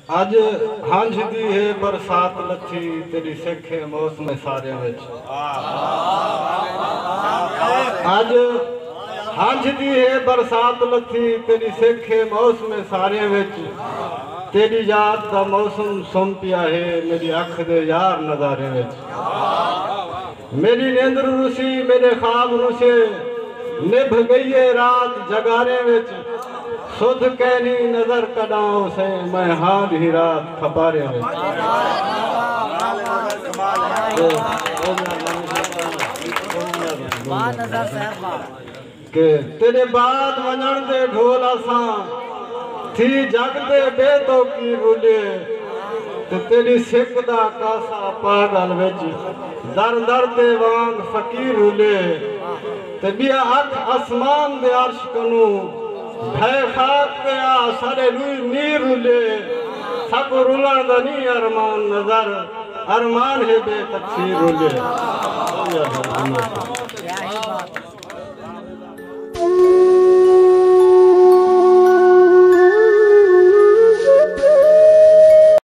आज हंझ दी है बरसात लथी तेरी सिखे मौसम सारे विच। आज हंझ दी है बरसात लथी तेरी सिखे मौसम सारे विच। तेरी याद दा मौसम सुम पिया है मेरी अख दे यार नजारे विच। मेरी नींद रुसी मेरे ख्वाब रुसे निभ गई है रात जगारे विच। सुध कहनी नजर कदाओं से मैं हाथ ही रात खपारे में। के तेरे बाद वजन दे ढोल असा थी जगते बेतो की बोले ते तेरी सिख दा कासा पागल विच दर दर ते वांग फकीर रुले। ते बिया अख आसमान दे अर्श कनू है खाक पे आ सारे रुई नीर रुले। सब रुलन दा नी अरमान नजर अरमान है बेतकसीर रुले।